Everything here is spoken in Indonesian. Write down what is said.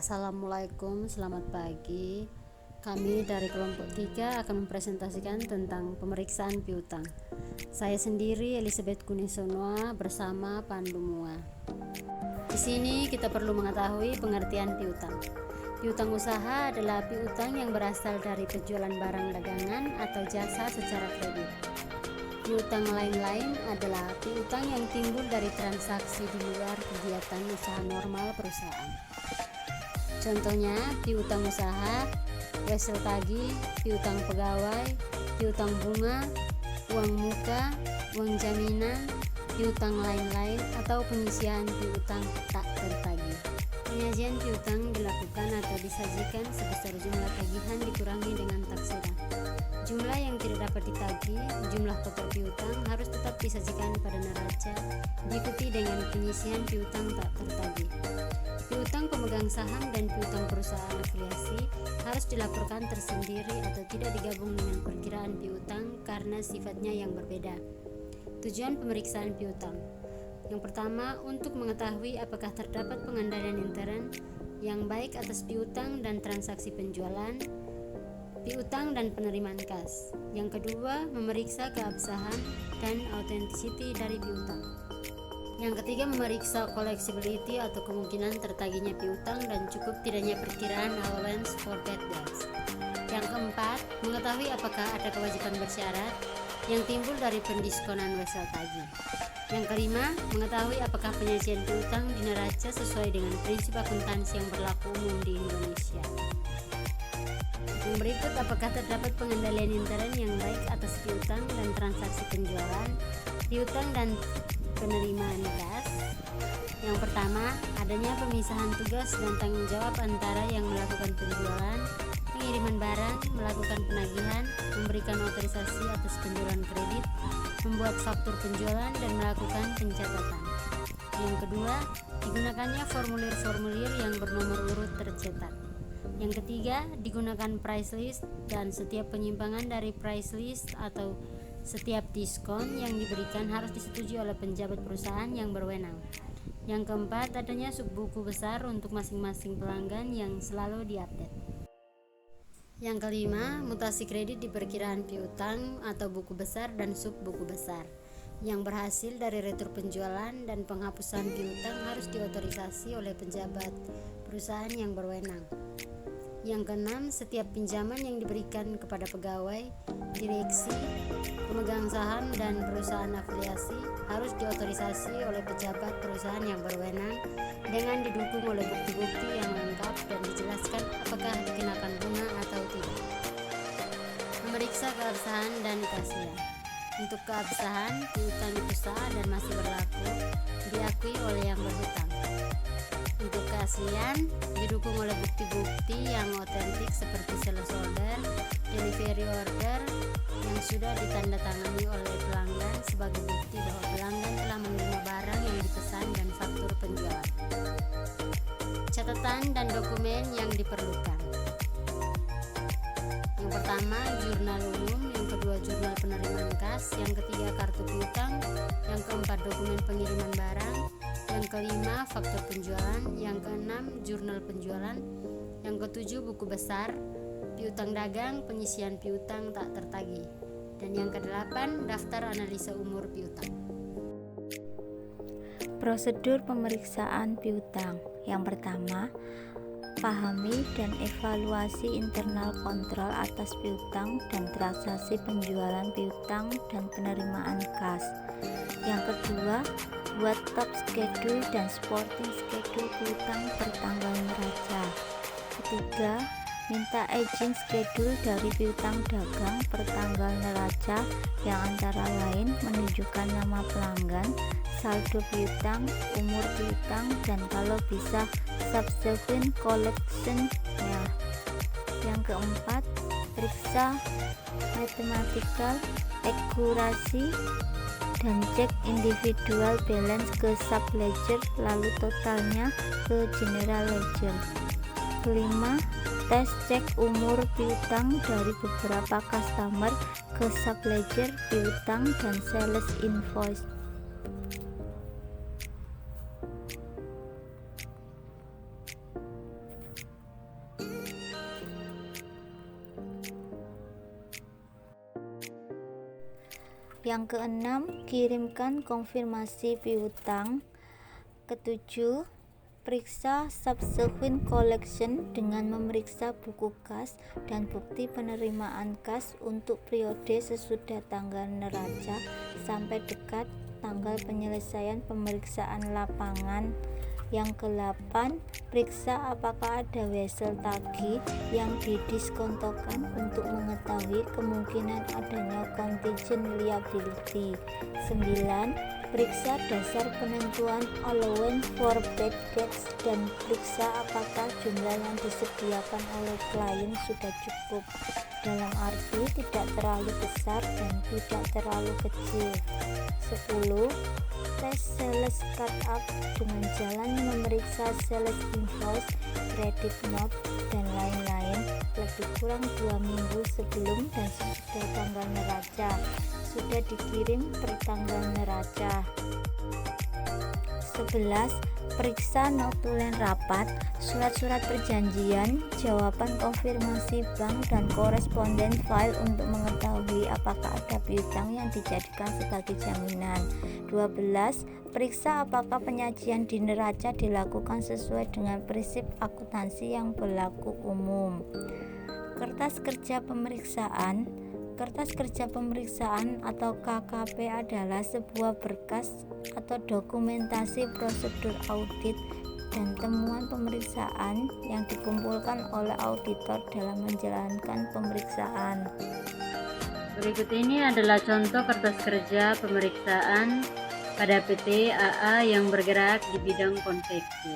Assalamualaikum, selamat pagi. Kami dari kelompok 3 akan mempresentasikan tentang pemeriksaan piutang. Saya sendiri Elizabeth Kunisonoa bersama Pandu Mua. Di sini kita perlu mengetahui pengertian piutang. Piutang usaha adalah piutang yang berasal dari penjualan barang dagangan atau jasa secara kredit. Piutang lain-lain adalah piutang yang timbul dari transaksi di luar kegiatan usaha normal perusahaan. Contohnya, piutang usaha, wesel tagih, piutang pegawai, piutang bunga, uang muka, uang jaminan, piutang lain-lain, atau penyisian piutang tak tertagih. Penyajian piutang dilakukan atau disajikan sebesar jumlah tagihan dikurangi dengan taksiran. Jumlah yang tidak dapat ditagih, jumlah kotor piutang harus tetap disajikan pada neraca, diikuti dengan penyisian piutang tak tertagih. Piutang pemegang saham dan piutang perusahaan afiliasi harus dilaporkan tersendiri atau tidak digabung dengan perkiraan piutang karena sifatnya yang berbeda. Tujuan pemeriksaan piutang: yang pertama, untuk mengetahui apakah terdapat pengendalian intern yang baik atas piutang dan transaksi penjualan, piutang dan penerimaan kas. Yang kedua, memeriksa keabsahan dan authenticity dari piutang. Yang ketiga, memeriksa collectibility atau kemungkinan tertagihnya piutang dan cukup tidaknya perkiraan allowance for bad debts. Yang keempat, mengetahui apakah ada kewajiban bersyarat yang timbul dari pendiskonan wesel tagih. Yang kelima, mengetahui apakah penyajian piutang di neraca sesuai dengan prinsip akuntansi yang berlaku umum di Indonesia. Yang berikut, apakah terdapat pengendalian intern yang baik atas piutang dan transaksi penjualan, piutang dan penerimaan kas. Yang pertama, adanya pemisahan tugas dan tanggung jawab antara yang melakukan penjualan, pengiriman barang, melakukan penagihan, memberikan otorisasi atas penjualan kredit, membuat faktur penjualan, dan melakukan pencatatan. Yang kedua, digunakannya formulir-formulir yang bernomor urut tercetak. Yang ketiga, digunakan price list dan setiap penyimpangan dari price list atau setiap diskon yang diberikan harus disetujui oleh penjabat perusahaan yang berwenang. Yang keempat, adanya subbuku besar untuk masing-masing pelanggan yang selalu diupdate. Yang kelima, mutasi kredit di perkiraan piutang atau buku besar dan subbuku besar yang berhasil dari retur penjualan dan penghapusan piutang harus diotorisasi oleh penjabat perusahaan yang berwenang. Yang keenam, setiap pinjaman yang diberikan kepada pegawai, direksi, pemegang saham, dan perusahaan afiliasi harus diotorisasi oleh pejabat perusahaan yang berwenang dengan didukung oleh bukti-bukti yang lengkap dan dijelaskan apakah dikenakan bunga atau tidak. Memeriksa keabsahan dan keaslian. Untuk keabsahan, piutang itu sah dan masih berlaku, diakui oleh yang berhutang. Untuk keaslian, didukung oleh bukti-bukti yang otentik seperti sales order, delivery order yang sudah ditandatangani oleh pelanggan sebagai bukti bahwa pelanggan telah menerima barang yang dipesan dan faktur penjualan. Catatan dan dokumen yang diperlukan. Yang pertama, jurnal umum, yang kedua jurnal penerimaan kas, yang ketiga kartu piutang, yang keempat dokumen pengiriman barang, yang kelima faktur penjualan, yang keenam jurnal penjualan, yang ketujuh buku besar, piutang dagang, penyisian piutang tak tertagih, dan yang kedelapan daftar analisa umur piutang. Prosedur pemeriksaan piutang. Yang pertama, pahami dan evaluasi internal kontrol atas piutang dan transaksi penjualan piutang dan penerimaan kas. Yang kedua, buat top schedule dan supporting schedule piutang per tanggal neraca. Ketiga, minta aging schedule dari piutang dagang per tanggal neraca yang antara lain menunjukkan nama pelanggan, saldo piutang, umur piutang, dan kalau bisa subsequent collection ya. Yang keempat, periksa mathematical accuracy dan cek individual balance ke sub ledger lalu totalnya ke general ledger. Kelima, tes cek umur piutang dari beberapa customer ke sub ledger piutang dan sales invoice. Yang keenam, kirimkan konfirmasi piutang. Ketujuh, periksa subsequent collection dengan memeriksa buku kas dan bukti penerimaan kas untuk periode sesudah tanggal neraca sampai dekat tanggal penyelesaian pemeriksaan lapangan. Yang ke-8, periksa apakah ada wesel tagih yang didiskontokan untuk mengetahui kemungkinan adanya contingent liability. 9, periksa dasar penentuan allowance for bad debts dan periksa apakah jumlah yang disediakan oleh klien sudah cukup, dalam arti tidak terlalu besar dan tidak terlalu kecil. 10, tes sales cut up dengan jalan memeriksa sales invoice, credit note, dan lain-lain lebih kurang 2 minggu sebelum dan sesudah tanggal neraca. Sudah dikirim per tanggal neraca. 11, periksa notulen rapat, surat-surat perjanjian, jawaban konfirmasi bank, dan koresponden file untuk mengetahui apakah ada piutang yang dijadikan sebagai jaminan. 12, periksa apakah penyajian di neraca dilakukan sesuai dengan prinsip akuntansi yang berlaku umum. Kertas kerja pemeriksaan. Kertas kerja pemeriksaan atau KKP adalah sebuah berkas atau dokumentasi prosedur audit dan temuan pemeriksaan yang dikumpulkan oleh auditor dalam menjalankan pemeriksaan. Berikut ini adalah contoh kertas kerja pemeriksaan pada PT AA yang bergerak di bidang konveksi.